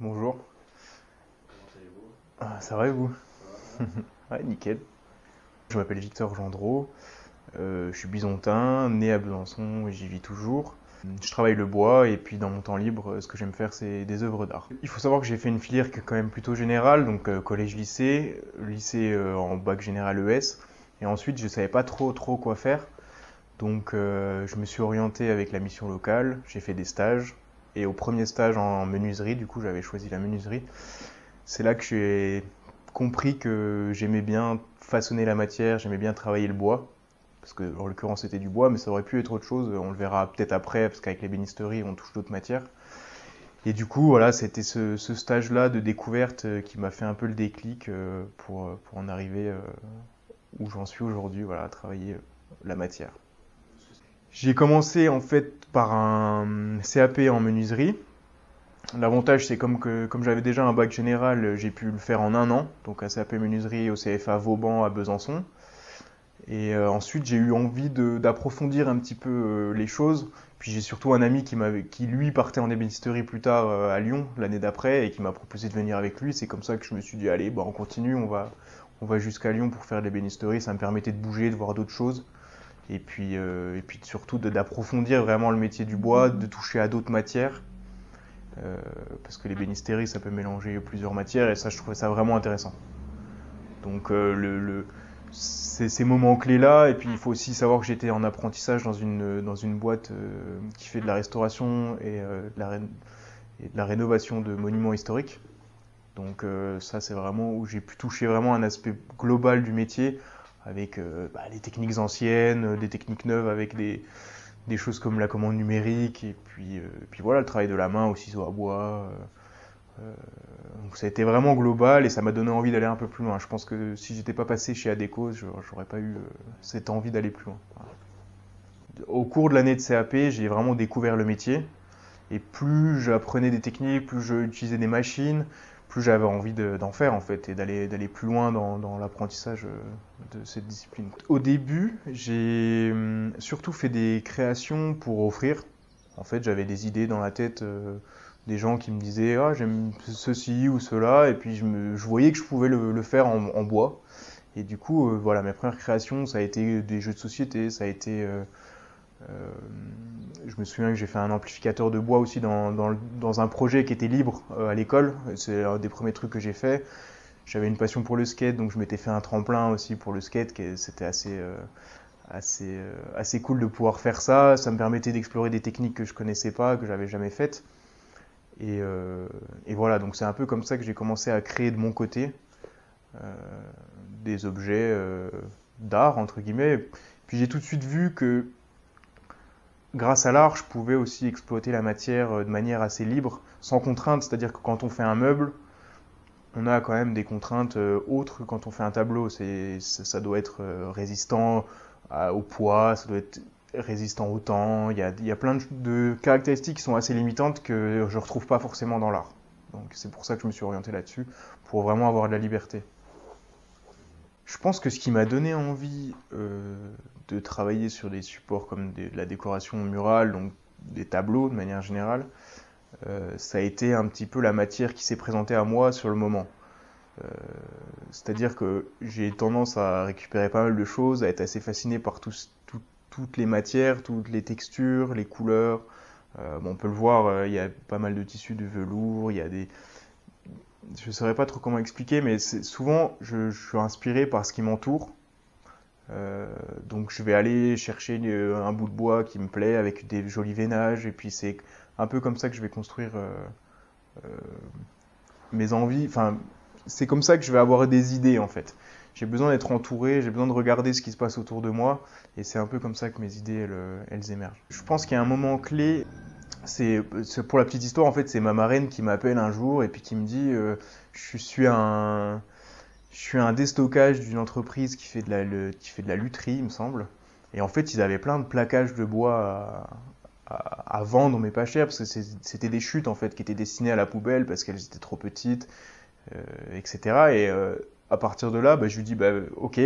Bonjour. Comment allez-vous? Ah, ça va et vous? Ça va, ça va? Ouais, nickel. Je m'appelle Victor Gendreau, je suis byzantin, né à Besançon et j'y vis toujours. Je travaille le bois et puis dans mon temps libre, ce que j'aime faire, c'est des œuvres d'art. Il faut savoir que j'ai fait une filière qui est quand même plutôt générale, donc collège-lycée, lycée en bac général ES. Et ensuite, je savais pas trop quoi faire, donc je me suis orienté avec la mission locale, j'ai fait des stages. Et au premier stage en menuiserie, du coup j'avais choisi la menuiserie. C'est là que j'ai compris que j'aimais bien façonner la matière, j'aimais bien travailler le bois. Parce que, en l'occurrence, c'était du bois, mais ça aurait pu être autre chose. On le verra peut-être après, parce qu'avec l'ébénisterie, on touche d'autres matières. Et du coup, voilà, c'était ce stage-là de découverte qui m'a fait un peu le déclic pour en arriver où j'en suis aujourd'hui, voilà, à travailler la matière. J'ai commencé en fait par un CAP en menuiserie. L'avantage, c'est comme j'avais déjà un bac général, j'ai pu le faire en un an, donc à CAP menuiserie au CFA Vauban à Besançon. Et ensuite, j'ai eu envie d'approfondir un petit peu les choses. Puis j'ai surtout un ami qui lui partait en ébénisterie plus tard à Lyon l'année d'après et qui m'a proposé de venir avec lui. C'est comme ça que je me suis dit allez, bah, on continue, on va jusqu'à Lyon pour faire de l'ébénisterie. Ça me permettait de bouger, de voir d'autres choses. Et puis surtout d'approfondir vraiment le métier du bois, de toucher à d'autres matières. Euh, Parce que l'ébénisterie, ça peut mélanger plusieurs matières et ça, je trouvais ça vraiment intéressant. Donc, c'est ces moments clés-là. Et puis, il faut aussi savoir que j'étais en apprentissage dans une boîte qui fait de la restauration et de la rénovation de monuments historiques. Donc, ça, c'est vraiment où j'ai pu toucher vraiment un aspect global du métier avec les techniques anciennes, des techniques neuves avec des choses comme la commande numérique et puis voilà, le travail de la main au ciseau à bois. Donc ça a été vraiment global et ça m'a donné envie d'aller un peu plus loin. Je pense que si j'étais pas passé chez Adecco, j'aurais pas eu cette envie d'aller plus loin. Voilà. Au cours de l'année de CAP, j'ai vraiment découvert le métier et plus j'apprenais des techniques, plus j'utilisais des machines, plus j'avais envie d'en faire en fait et d'aller plus loin dans l'apprentissage de cette discipline. Au début, j'ai surtout fait des créations pour offrir. En fait, j'avais des idées dans la tête, des gens qui me disaient ah j'aime ceci ou cela, et puis je voyais que je pouvais le faire en bois. Et du coup, voilà, mes premières créations, ça a été des jeux de société, ça a été euh, je me souviens que j'ai fait un amplificateur de bois aussi dans un projet qui était libre à l'école. C'est un des premiers trucs que j'ai fait. J'avais une passion pour le skate, donc je m'étais fait un tremplin aussi pour le skate, c'était assez cool de pouvoir faire ça. Ça me permettait d'explorer des techniques que je connaissais pas, que j'avais jamais faites. Et voilà, donc c'est un peu comme ça que j'ai commencé à créer de mon côté euh, des objets d'art, entre guillemets. Puis j'ai tout de suite vu que grâce à l'art, je pouvais aussi exploiter la matière de manière assez libre, sans contrainte. C'est-à-dire que quand on fait un meuble, on a quand même des contraintes autres que quand on fait un tableau. Ça doit être résistant au poids, ça doit être résistant au temps. Il y a plein de caractéristiques qui sont assez limitantes que je ne retrouve pas forcément dans l'art. Donc c'est pour ça que je me suis orienté là-dessus, pour vraiment avoir de la liberté. Je pense que ce qui m'a donné envie de travailler sur des supports comme de la décoration murale, donc des tableaux de manière générale, ça a été un petit peu la matière qui s'est présentée à moi sur le moment. Euh, C'est-à-dire que j'ai tendance à récupérer pas mal de choses, à être assez fasciné par toutes les matières, toutes les textures, les couleurs. Bon, on peut le voir, il y a pas mal de tissus de velours, il y a des... Je ne saurais pas trop comment expliquer, mais souvent je suis inspiré par ce qui m'entoure. Euh, donc je vais aller chercher un bout de bois qui me plaît avec des jolis veinages, et puis c'est un peu comme ça que je vais construire euh, mes envies. Enfin, c'est comme ça que je vais avoir des idées en fait. J'ai besoin d'être entouré, j'ai besoin de regarder ce qui se passe autour de moi, et c'est un peu comme ça que mes idées elles émergent. Je pense qu'il y a un moment clé, pour la petite histoire en fait, c'est ma marraine qui m'appelle un jour et puis qui me dit je suis un je suis un déstockage d'une entreprise qui fait de la lutherie, il me semble. Et en fait, ils avaient plein de plaquages de bois à vendre, mais pas cher, parce que c'était des chutes en fait qui étaient destinées à la poubelle parce qu'elles étaient trop petites, etc. Et à partir de là, bah, je lui dis bah, ok,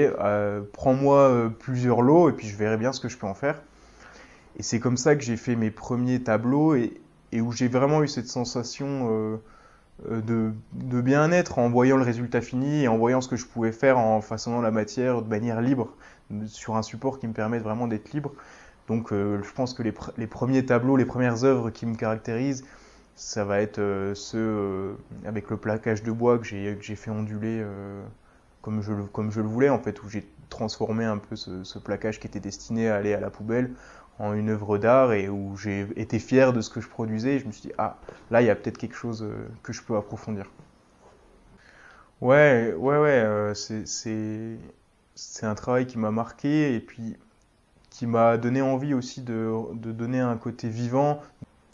prends-moi plusieurs lots et puis je verrai bien ce que je peux en faire. Et c'est comme ça que j'ai fait mes premiers tableaux et où j'ai vraiment eu cette sensation de bien-être en voyant le résultat fini et en voyant ce que je pouvais faire en façonnant la matière de manière libre, sur un support qui me permet vraiment d'être libre. Donc je pense que les premiers tableaux, les premières œuvres qui me caractérisent, ça va être ceux avec le plaquage de bois que j'ai fait onduler comme je le voulais, en fait, où j'ai transformé un peu ce plaquage qui était destiné à aller à la poubelle en une œuvre d'art et où j'ai été fier de ce que je produisais. Et je me suis dit, ah, là, il y a peut-être quelque chose que je peux approfondir. Ouais, c'est un travail qui m'a marqué et puis qui m'a donné envie aussi de donner un côté vivant.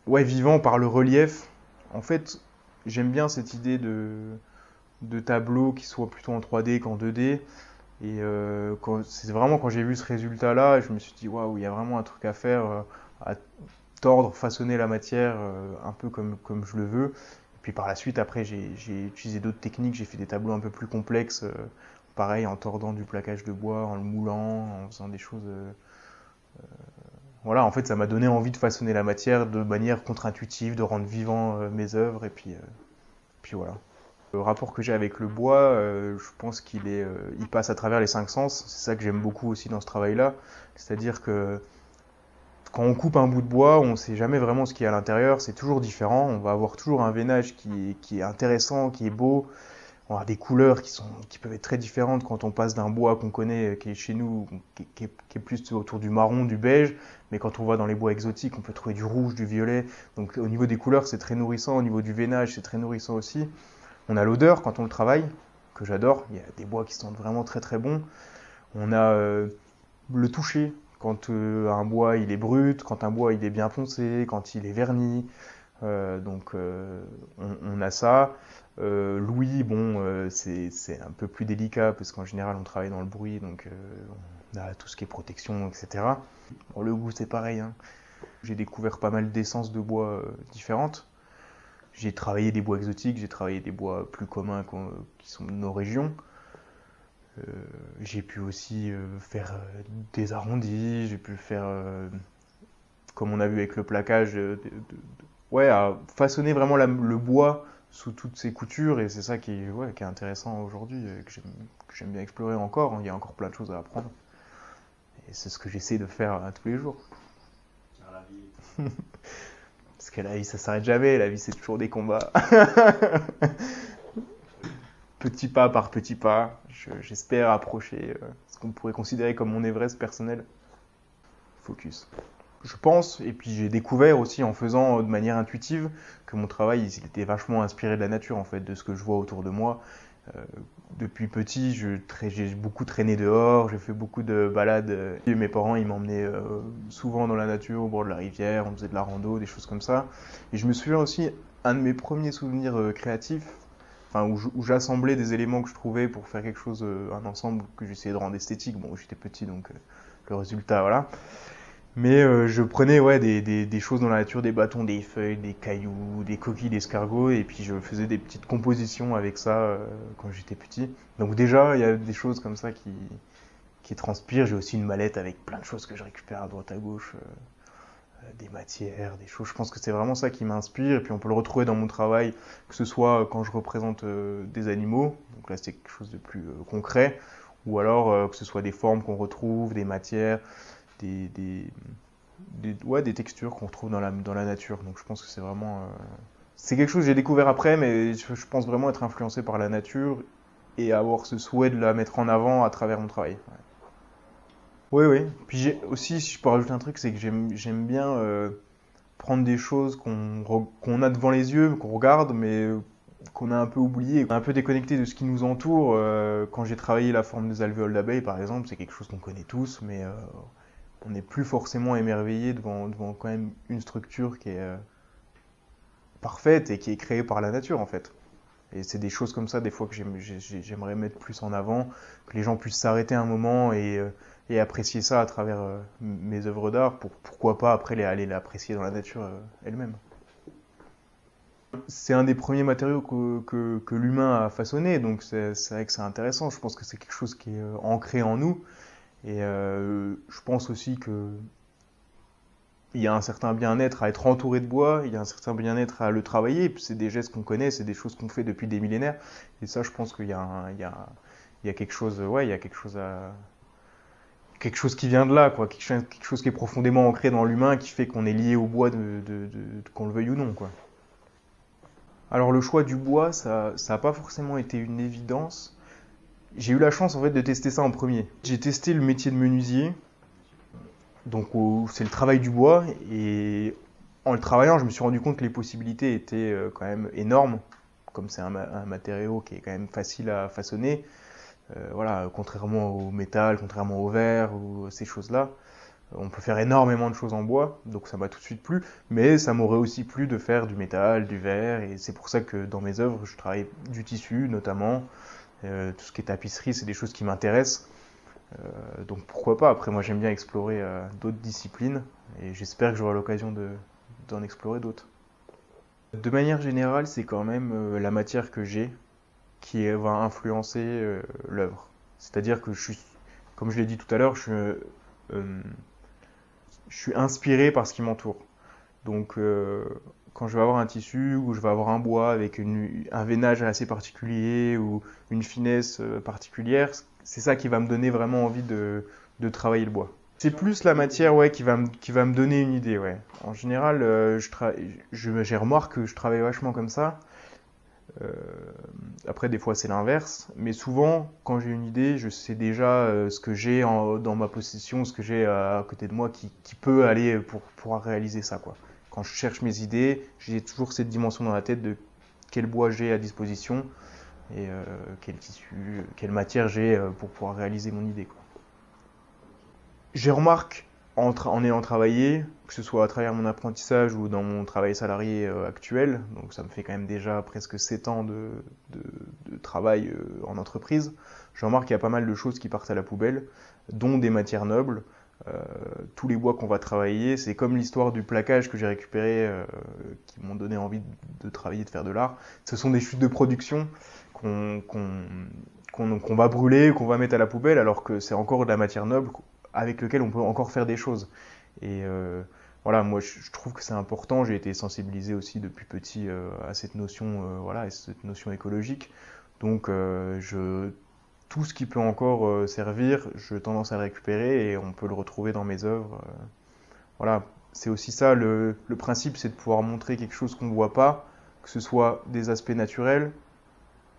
Ouais, vivant par le relief. En fait, j'aime bien cette idée de tableau qui soit plutôt en 3D qu'en 2D. Et c'est vraiment quand j'ai vu ce résultat-là, je me suis dit, waouh, il y a vraiment un truc à faire, à tordre, façonner la matière un peu comme je le veux. Et puis par la suite, après, j'ai utilisé d'autres techniques, j'ai fait des tableaux un peu plus complexes, pareil, en tordant du plaquage de bois, en le moulant, en faisant des choses. Voilà, en fait, ça m'a donné envie de façonner la matière de manière contre-intuitive, de rendre vivant mes œuvres, et puis voilà. Le rapport que j'ai avec le bois, je pense il passe à travers les cinq sens. C'est ça que j'aime beaucoup aussi dans ce travail-là. C'est-à-dire que quand on coupe un bout de bois, on ne sait jamais vraiment ce qu'il y a à l'intérieur. C'est toujours différent. On va avoir toujours un veinage qui est intéressant, qui est beau. On va avoir des couleurs qui peuvent être très différentes quand on passe d'un bois qu'on connaît, qui est chez nous, qui est plus autour du marron, du beige. Mais quand on va dans les bois exotiques, on peut trouver du rouge, du violet. Donc au niveau des couleurs, c'est très nourrissant. Au niveau du veinage, c'est très nourrissant aussi. On a l'odeur quand on le travaille, que j'adore. Il y a des bois qui sentent vraiment très très bon. On a le toucher, quand un bois il est brut, quand un bois il est bien foncé, quand il est verni. On a ça. L'ouïe, bon, c'est un peu plus délicat parce qu'en général on travaille dans le bruit, donc on a tout ce qui est protection, etc. Pour le goût, c'est pareil, hein. J'ai découvert pas mal d'essences de bois différentes. J'ai travaillé des bois exotiques, j'ai travaillé des bois plus communs qui sont de nos régions. Euh, j'ai pu aussi faire des arrondis, j'ai pu faire, comme on a vu avec le plaquage, ouais, à façonner vraiment le bois sous toutes ses coutures, et c'est ça ouais, qui est intéressant aujourd'hui, que j'aime bien explorer encore. Il y a encore plein de choses à apprendre, et c'est ce que j'essaie de faire tous les jours. Car la vie Parce que la vie, ça s'arrête jamais, la vie, c'est toujours des combats. Petit pas par petit pas, j'espère approcher ce qu'on pourrait considérer comme mon Everest personnel. Focus. Je pense, et puis j'ai découvert aussi en faisant de manière intuitive que mon travail il était vachement inspiré de la nature en fait, de ce que je vois autour de moi. Euh, Depuis petit, j'ai beaucoup traîné dehors, j'ai fait beaucoup de balades. Et mes parents ils m'emmenaient souvent dans la nature, au bord de la rivière, on faisait de la rando, des choses comme ça. Et je me souviens aussi, un de mes premiers souvenirs créatifs, enfin, où j'assemblais des éléments que je trouvais pour faire quelque chose, un ensemble que j'essayais de rendre esthétique. Bon, j'étais petit donc le résultat, voilà. Mais je prenais ouais, des choses dans la nature, des bâtons, des feuilles, des cailloux, des coquilles d'escargots, et puis je faisais des petites compositions avec ça quand j'étais petit. Donc déjà, il y a des choses comme ça qui transpirent. J'ai aussi une mallette avec plein de choses que je récupère à droite à gauche, des matières, des choses. Je pense que c'est vraiment ça qui m'inspire, et puis on peut le retrouver dans mon travail, que ce soit quand je représente des animaux, donc là c'est quelque chose de plus concret, ou alors que ce soit des formes qu'on retrouve, des matières, des, des, ouais, des textures qu'on retrouve dans la nature. Donc je pense que c'est vraiment. C'est quelque chose que j'ai découvert après, mais je pense vraiment être influencé par la nature et avoir ce souhait de la mettre en avant à travers mon travail. Ouais. Oui, oui. Puis j'ai aussi, si je peux rajouter un truc, c'est que j'aime bien prendre des choses qu'on a devant les yeux, qu'on regarde, mais qu'on a un peu oublié, un peu déconnecté de ce qui nous entoure. Quand j'ai travaillé la forme des alvéoles d'abeilles, par exemple, c'est quelque chose qu'on connaît tous, mais on n'est plus forcément émerveillé devant quand même une structure qui est parfaite et qui est créée par la nature en fait. Et c'est des choses comme ça des fois que j'aimerais mettre plus en avant, que les gens puissent s'arrêter un moment et apprécier ça à travers mes œuvres d'art, pourquoi pas après aller l'apprécier dans la nature elle-même. C'est un des premiers matériaux que l'humain a façonné, donc c'est vrai que c'est intéressant. Je pense que c'est quelque chose qui est ancré en nous. Et je pense aussi que il y a un certain bien-être à être entouré de bois, il y a un certain bien-être à le travailler. C'est des gestes qu'on connaît, c'est des choses qu'on fait depuis des millénaires. Et ça, je pense qu'il y a, il y a quelque chose, ouais, il y a quelque chose qui vient de là, quoi, quelque chose qui est profondément ancré dans l'humain, qui fait qu'on est lié au bois, qu'on le veuille ou non, quoi. Alors le choix du bois, ça n'a pas forcément été une évidence. J'ai eu la chance en fait de tester ça en premier. J'ai testé le métier de menuisier, donc c'est le travail du bois, et en le travaillant, je me suis rendu compte que les possibilités étaient quand même énormes, comme c'est un matériau qui est quand même facile à façonner. Voilà, contrairement au métal, contrairement au verre ou ces choses-là, on peut faire énormément de choses en bois, donc ça m'a tout de suite plu, mais ça m'aurait aussi plu de faire du métal, du verre, et c'est pour ça que dans mes œuvres, je travaille du tissu notamment. Tout ce qui est tapisserie, c'est des choses qui m'intéressent. Donc pourquoi pas. Après, moi j'aime bien explorer d'autres disciplines, et j'espère que j'aurai l'occasion d'en explorer d'autres. De manière générale, c'est quand même la matière que j'ai qui va influencer l'œuvre. C'est-à-dire que comme je l'ai dit tout à l'heure, je suis inspiré par ce qui m'entoure. Donc, quand je vais avoir un tissu ou je vais avoir un bois avec un veinage assez particulier ou une finesse particulière, c'est ça qui va me donner vraiment envie de travailler le bois. C'est plus la matière, ouais, qui va me donner une idée, ouais. En général, j'ai remarqué que je travaille vachement comme ça. Euh, Après, des fois, c'est l'inverse. Mais souvent, quand j'ai une idée, je sais déjà ce que j'ai dans ma possession, ce que j'ai à côté de moi qui peut aller pour réaliser ça, quoi. Quand je cherche mes idées, j'ai toujours cette dimension dans la tête de quel bois j'ai à disposition et quel tissu, quelle matière j'ai pour pouvoir réaliser mon idée, quoi. J'ai remarqué en ayant travaillé, que ce soit à travers mon apprentissage ou dans mon travail salarié actuel, donc ça me fait quand même déjà presque 7 ans de travail en entreprise, je remarque qu'il y a pas mal de choses qui partent à la poubelle, dont des matières nobles. Euh, Tous les bois qu'on va travailler, c'est comme l'histoire du plaquage que j'ai récupéré, qui m'ont donné envie de travailler, de faire de l'art. Ce sont des chutes de production qu'on qu'on qu'on va brûler, qu'on va mettre à la poubelle, alors que c'est encore de la matière noble avec lequel on peut encore faire des choses. Et voilà, moi je trouve que c'est important. J'ai été sensibilisé aussi depuis petit à cette notion, voilà, à cette notion écologique. Donc tout ce qui peut encore servir, je tendance à le récupérer et on peut le retrouver dans mes œuvres. Voilà, c'est aussi ça le principe, c'est de pouvoir montrer quelque chose qu'on ne voit pas, que ce soit des aspects naturels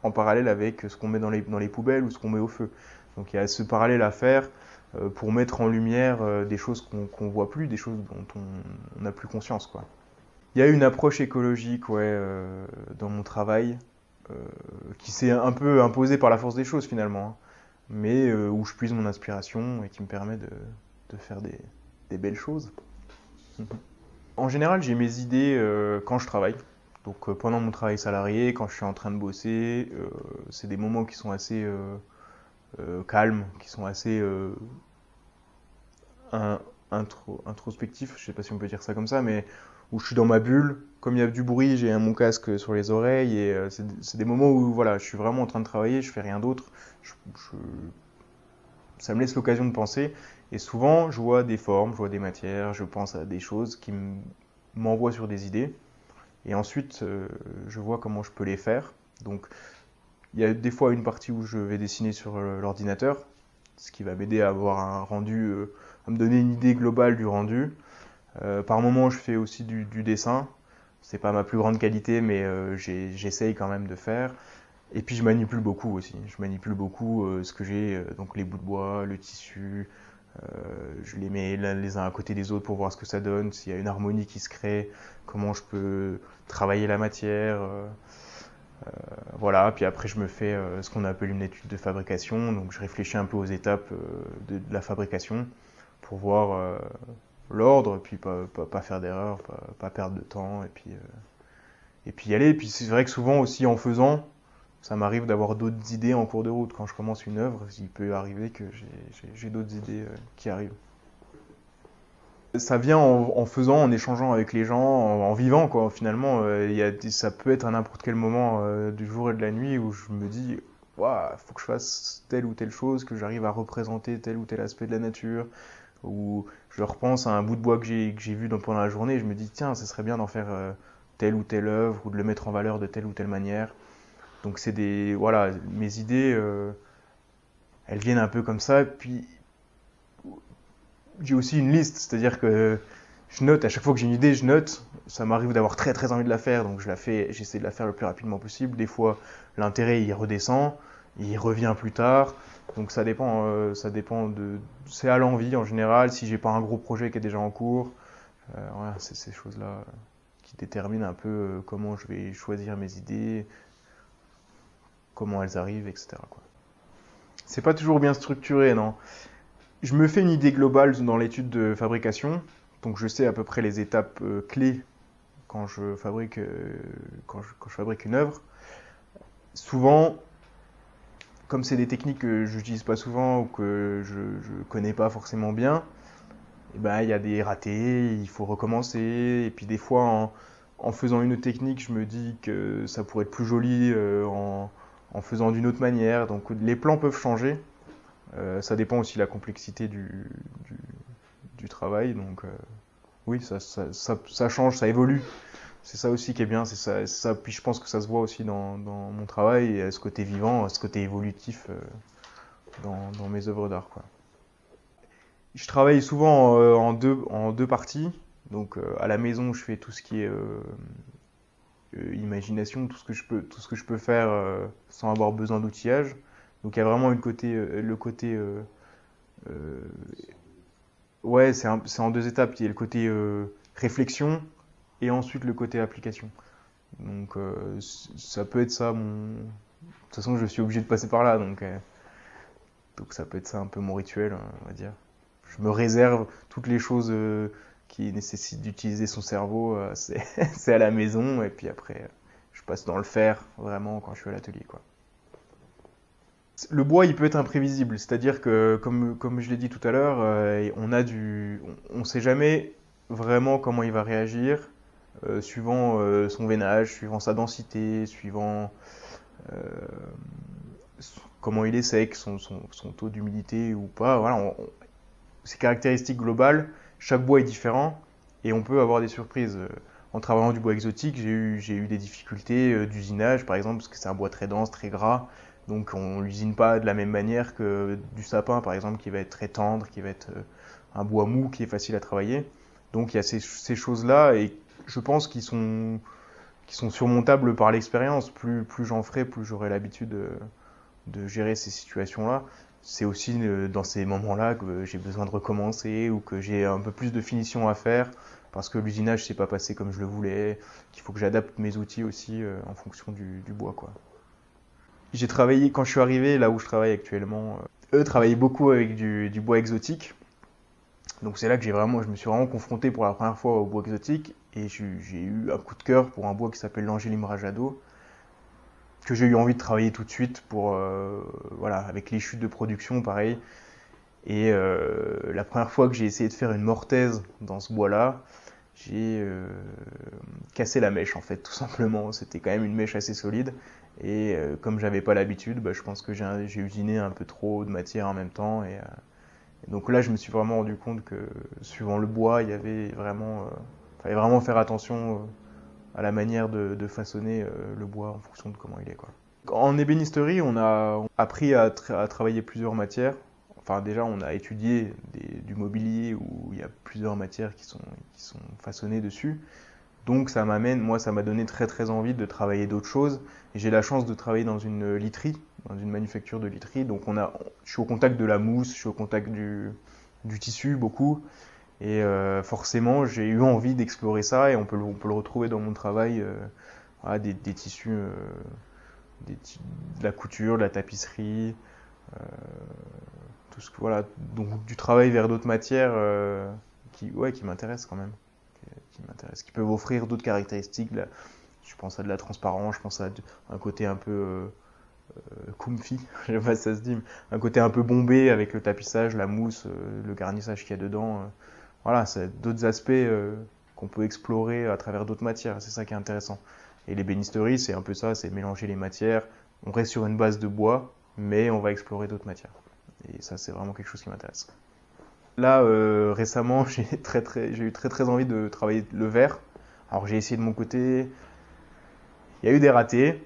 en parallèle avec ce qu'on met dans les poubelles ou ce qu'on met au feu. Donc il y a ce parallèle à faire pour mettre en lumière des choses qu'on voit plus, des choses dont on n'a plus conscience, quoi. Il y a une approche écologique, ouais, dans mon travail euh, qui s'est un peu imposée par la force des choses finalement, hein, mais où je puise mon inspiration et qui me permet de faire des belles choses. En général, j'ai mes idées quand je travaille. Donc pendant mon travail salarié, quand je suis en train de bosser, c'est des moments qui sont assez calmes, qui sont assez introspectifs, je sais pas si on peut dire ça comme ça, mais où je suis dans ma bulle. Comme il y a du bruit, j'ai mon casque sur les oreilles et c'est des moments où voilà, je suis vraiment en train de travailler, je fais rien d'autre. Ça me laisse l'occasion de penser et souvent je vois des formes, je vois des matières, je pense à des choses qui m'envoient sur des idées. Et ensuite, je vois comment je peux les faire. Donc, il y a des fois une partie où je vais dessiner sur l'ordinateur, ce qui va m'aider à avoir un rendu, à me donner une idée globale du rendu. Par moment, je fais aussi du dessin. C'est pas ma plus grande qualité, mais j'essaye quand même de faire. Et puis je manipule beaucoup aussi. Je manipule beaucoup ce que j'ai, donc les bouts de bois, le tissu. Je les mets les uns à côté des autres pour voir ce que ça donne, s'il y a une harmonie qui se crée, comment je peux travailler la matière. Voilà, puis après je me fais ce qu'on appelle une étude de fabrication, donc je réfléchis un peu aux étapes de la fabrication pour voir l'ordre, puis pas faire d'erreur, pas perdre de temps, et puis y aller. Et puis c'est vrai que souvent aussi en faisant, ça m'arrive d'avoir d'autres idées en cours de route. Quand je commence une œuvre, il peut arriver que j'ai d'autres idées qui arrivent. Ça vient en faisant, en échangeant avec les gens, en vivant quoi. Finalement, ça peut être à n'importe quel moment du jour et de la nuit où je me dis, waouh, faut que je fasse telle ou telle chose, que j'arrive à représenter tel ou tel aspect de la nature, Ou je repense à un bout de bois que j'ai vu pendant la journée et je me dis, tiens, ça serait bien d'en faire telle ou telle œuvre ou de le mettre en valeur de telle ou telle manière. Donc voilà, mes idées, elles viennent un peu comme ça. Puis j'ai aussi une liste, c'est-à-dire que je note, à chaque fois que j'ai une idée, je note. Ça m'arrive d'avoir très très envie de la faire, donc j'essaie de la faire le plus rapidement possible. Des fois, l'intérêt il redescend, il revient plus tard. Donc ça dépend c'est à l'envie en général. Si j'ai pas un gros projet qui est déjà en cours, voilà, c'est ces choses-là qui déterminent un peu comment je vais choisir mes idées, comment elles arrivent, etc., quoi. C'est pas toujours bien structuré, non. Je me fais une idée globale dans l'étude de fabrication, donc je sais à peu près les étapes clés quand je fabrique, quand je fabrique une œuvre. Souvent, comme c'est des techniques que je n'utilise pas souvent ou que je ne connais pas forcément bien, eh ben, il y a des ratés, il faut recommencer. Et puis des fois, en faisant une autre technique, je me dis que ça pourrait être plus joli en faisant d'une autre manière. Donc les plans peuvent changer. Ça dépend aussi de la complexité du, du travail. Donc oui, ça change, ça évolue. C'est ça aussi qui est bien, c'est ça. Puis je pense que ça se voit aussi dans mon travail, et à ce côté vivant, à ce côté évolutif dans mes œuvres d'art, quoi. Je travaille souvent en deux parties. Donc à la maison, je fais tout ce qui est imagination, tout ce que je peux faire sans avoir besoin d'outillage. Donc il y a vraiment le côté euh, ouais, c'est en deux étapes. Il y a le côté réflexion et ensuite le côté application. Donc ça peut être ça mon. De toute façon, je suis obligé de passer par là, donc ça peut être ça un peu mon rituel, on va dire. Je me réserve toutes les choses qui nécessitent d'utiliser son cerveau, c'est à la maison, et puis après, je passe dans le faire vraiment quand je suis à l'atelier, quoi. Le bois, il peut être imprévisible, c'est-à-dire que, comme je l'ai dit tout à l'heure, on sait jamais vraiment comment il va réagir, suivant son veinage, suivant sa densité, suivant euh, comment il est sec, son taux d'humidité ou pas. Voilà, ces caractéristiques globales, chaque bois est différent et on peut avoir des surprises. En travaillant du bois exotique, j'ai eu des difficultés d'usinage, par exemple, parce que c'est un bois très dense, très gras. Donc on l'usine pas de la même manière que du sapin, par exemple, qui va être très tendre, qui va être un bois mou, qui est facile à travailler. Donc il y a ces choses-là et je pense qu'ils sont surmontables par l'expérience. Plus j'en ferai, plus j'aurai l'habitude de gérer ces situations-là. C'est aussi dans ces moments-là que j'ai besoin de recommencer ou que j'ai un peu plus de finition à faire parce que l'usinage s'est pas passé comme je le voulais, qu'il faut que j'adapte mes outils aussi en fonction du bois, quoi. J'ai travaillé, quand je suis arrivé là où je travaille actuellement, eux travaillaient beaucoup avec du bois exotique. Donc c'est là que je me suis vraiment confronté pour la première fois au bois exotique et j'ai eu un coup de cœur pour un bois qui s'appelle l'Angélim rajado, que j'ai eu envie de travailler tout de suite voilà, avec les chutes de production, pareil. Et la première fois que j'ai essayé de faire une mortaise dans ce bois-là, j'ai cassé la mèche en fait, tout simplement. C'était quand même une mèche assez solide. Et comme j'avais pas l'habitude, bah, je pense que j'ai usiné un peu trop de matière en même temps. Et donc là, je me suis vraiment rendu compte que suivant le bois, fallait vraiment faire attention à la manière de façonner le bois en fonction de comment il est, quoi. En ébénisterie, on a appris à travailler plusieurs matières. Enfin, déjà, on a étudié du mobilier où il y a plusieurs matières qui sont façonnées dessus. Donc, ça m'a donné très très envie de travailler d'autres choses. Et j'ai la chance de travailler dans une literie, dans une manufacture de literie. Donc, je suis au contact de la mousse, je suis au contact du tissu beaucoup. Et forcément, j'ai eu envie d'explorer ça et on peut le retrouver dans mon travail, voilà, des tissus, de la couture, de la tapisserie, euh, voilà, donc du travail vers d'autres matières qui m'intéressent quand même, qui peuvent offrir d'autres caractéristiques. Là, je pense à de la transparence, je pense à un côté un peu comfy, je sais pas si ça se dit, mais un côté un peu bombé avec le tapissage, la mousse, le garnissage qu'il y a dedans. Voilà, c'est d'autres aspects qu'on peut explorer à travers d'autres matières. C'est ça qui est intéressant. Et l'ébénisterie, c'est un peu ça, c'est mélanger les matières. On reste sur une base de bois, mais on va explorer d'autres matières. Et ça, c'est vraiment quelque chose qui m'intéresse. Là, récemment, j'ai eu très envie de travailler le verre. Alors j'ai essayé de mon côté, il y a eu des ratés,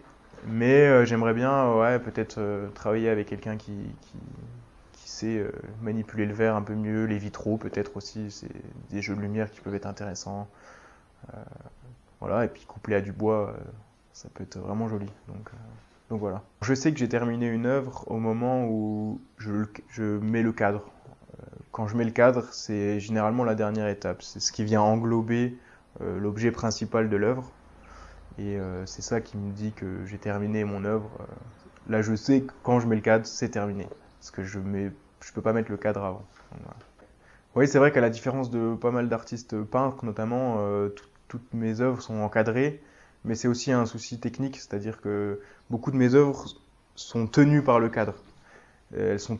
mais j'aimerais bien, ouais, peut-être travailler avec quelqu'un qui sait manipuler le verre un peu mieux, les vitraux peut-être aussi, c'est des jeux de lumière qui peuvent être intéressants. Voilà, et puis couplé à du bois, ça peut être vraiment joli. Donc voilà. Je sais que j'ai terminé une œuvre au moment où je mets le cadre. Quand je mets le cadre, c'est généralement la dernière étape. C'est ce qui vient englober l'objet principal de l'œuvre. Et c'est ça qui me dit que j'ai terminé mon œuvre. Là, je sais que quand je mets le cadre, c'est terminé. Parce que je peux pas mettre le cadre avant. Donc, voilà. Oui, c'est vrai qu'à la différence de pas mal d'artistes peintres, notamment, toutes mes œuvres sont encadrées, mais c'est aussi un souci technique, c'est-à-dire que beaucoup de mes œuvres sont tenues par le cadre. Elles sont,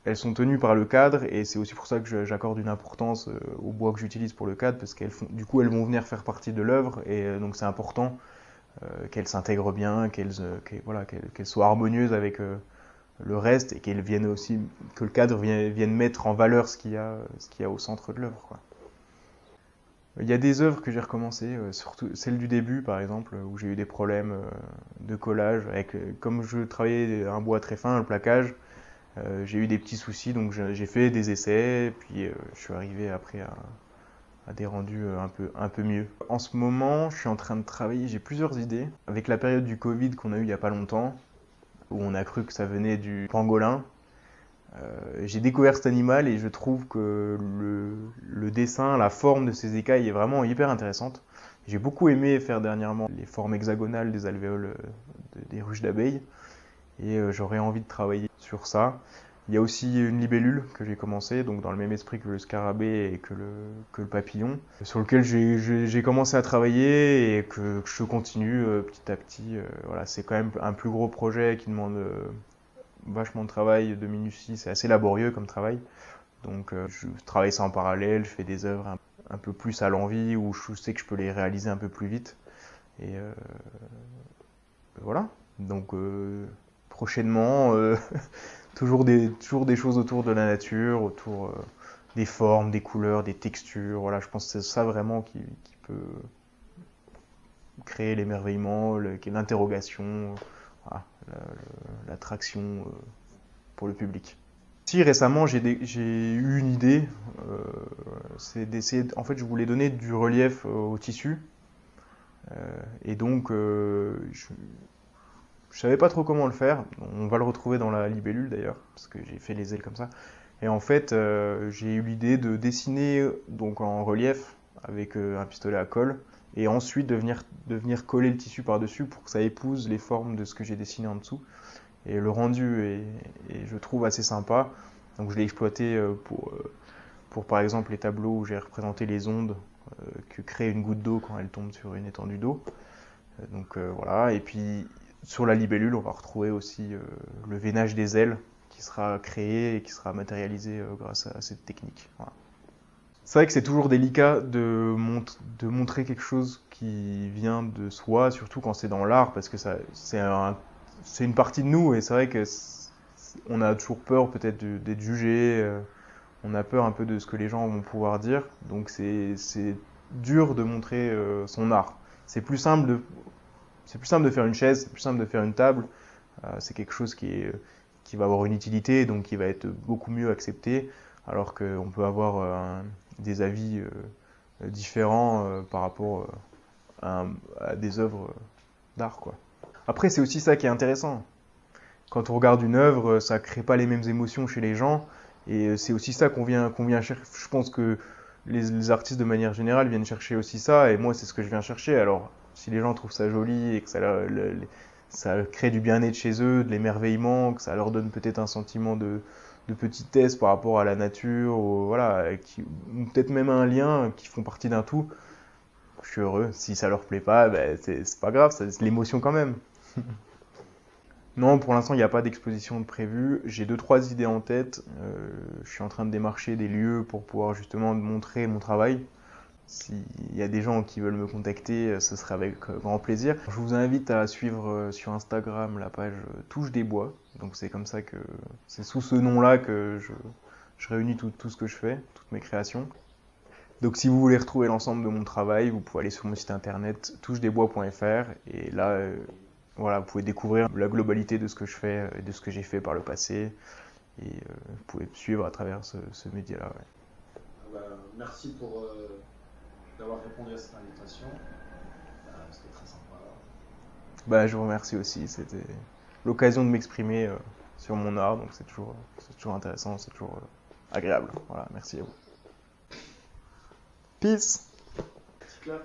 elles sont tenues par le cadre, et c'est aussi pour ça que j'accorde une importance au bois que j'utilise pour le cadre, parce du coup, elles vont venir faire partie de l'œuvre, et donc c'est important qu'elles s'intègrent bien, voilà, qu'elles soient harmonieuses avec le reste et qu'elles viennent aussi, que le cadre vienne mettre en valeur ce qu'il y a au centre de l'œuvre, quoi. Il y a des œuvres que j'ai recommencées, surtout celle du début par exemple, où j'ai eu des problèmes de collage. Comme je travaillais un bois très fin, le plaquage, j'ai eu des petits soucis, donc j'ai fait des essais, puis je suis arrivé après à des rendus un peu mieux. En ce moment, je suis en train de travailler, j'ai plusieurs idées. Avec la période du Covid qu'on a eu il n'y a pas longtemps, où on a cru que ça venait du pangolin, j'ai découvert cet animal et je trouve que le dessin, la forme de ses écailles est vraiment hyper intéressante. J'ai beaucoup aimé faire dernièrement les formes hexagonales des alvéoles des ruches d'abeilles et j'aurais envie de travailler sur ça. Il y a aussi une libellule que j'ai commencé, donc dans le même esprit que le scarabée et que le papillon, sur lequel j'ai commencé à travailler et que je continue petit à petit. Voilà, c'est quand même un plus gros projet qui demande vachement de travail, de minutie, c'est assez laborieux comme travail. Donc je travaille ça en parallèle, je fais des œuvres un peu plus à l'envie où je sais que je peux les réaliser un peu plus vite. Et voilà. Donc prochainement, toujours des choses autour de la nature, autour des formes, des couleurs, des textures. Voilà, je pense que c'est ça vraiment qui peut créer l'émerveillement, l'interrogation, voilà, l'attraction pour le public. Si récemment j'ai eu une idée, c'est d'essayer. En fait, je voulais donner du relief au tissu, et donc je savais pas trop comment le faire. On va le retrouver dans la libellule d'ailleurs, parce que j'ai fait les ailes comme ça. Et en fait, j'ai eu l'idée de dessiner donc en relief avec un pistolet à colle, et ensuite de venir coller le tissu par-dessus pour que ça épouse les formes de ce que j'ai dessiné en dessous. Et le rendu est, je trouve, assez sympa. Donc je l'ai exploité pour par exemple les tableaux où j'ai représenté les ondes que crée une goutte d'eau quand elle tombe sur une étendue d'eau. Donc voilà, et puis sur la libellule, on va retrouver aussi le veinage des ailes qui sera créé et qui sera matérialisé grâce à cette technique. Voilà. C'est vrai que c'est toujours délicat de montrer quelque chose qui vient de soi, surtout quand c'est dans l'art, parce que c'est une partie de nous, et c'est vrai que on a toujours peur peut-être d'être jugé, on a peur un peu de ce que les gens vont pouvoir dire, donc c'est dur de montrer son art. C'est plus simple de faire une chaise, c'est plus simple de faire une table, c'est quelque chose qui va avoir une utilité, donc qui va être beaucoup mieux accepté, alors qu'on peut avoir des avis différents par rapport à des œuvres d'art, quoi. Après, c'est aussi ça qui est intéressant. Quand on regarde une œuvre, ça crée pas les mêmes émotions chez les gens, et c'est aussi ça qu'on vient chercher. Je pense que les artistes de manière générale viennent chercher aussi ça, et moi c'est ce que je viens chercher. Alors, si les gens trouvent ça joli et que ça crée du bien-être chez eux, de l'émerveillement, que ça leur donne peut-être un sentiment de petitesse par rapport à la nature, voilà, ou peut-être même un lien qui font partie d'un tout, je suis heureux. Si ça leur plaît pas, ben, c'est pas grave, c'est l'émotion quand même. Non, pour l'instant, il n'y a pas d'exposition de prévue. J'ai deux, trois idées en tête. Je suis en train de démarcher des lieux pour pouvoir justement montrer mon travail. S'il y a des gens qui veulent me contacter, ce serait avec grand plaisir. Je vous invite à suivre sur Instagram la page Touche des Bois. Donc c'est comme ça que c'est sous ce nom-là que je réunis tout ce que je fais, toutes mes créations. Donc si vous voulez retrouver l'ensemble de mon travail, vous pouvez aller sur mon site internet touchedesbois.fr et là, voilà, vous pouvez découvrir la globalité de ce que je fais et de ce que j'ai fait par le passé. Et vous pouvez me suivre à travers ce média-là. Ouais. Merci pour d'avoir répondu à cette invitation. C'était très sympa. Bah, je vous remercie aussi. C'était l'occasion de m'exprimer sur mon art, donc c'est toujours intéressant, c'est toujours agréable. Voilà, merci à vous. Peace. Petit clap.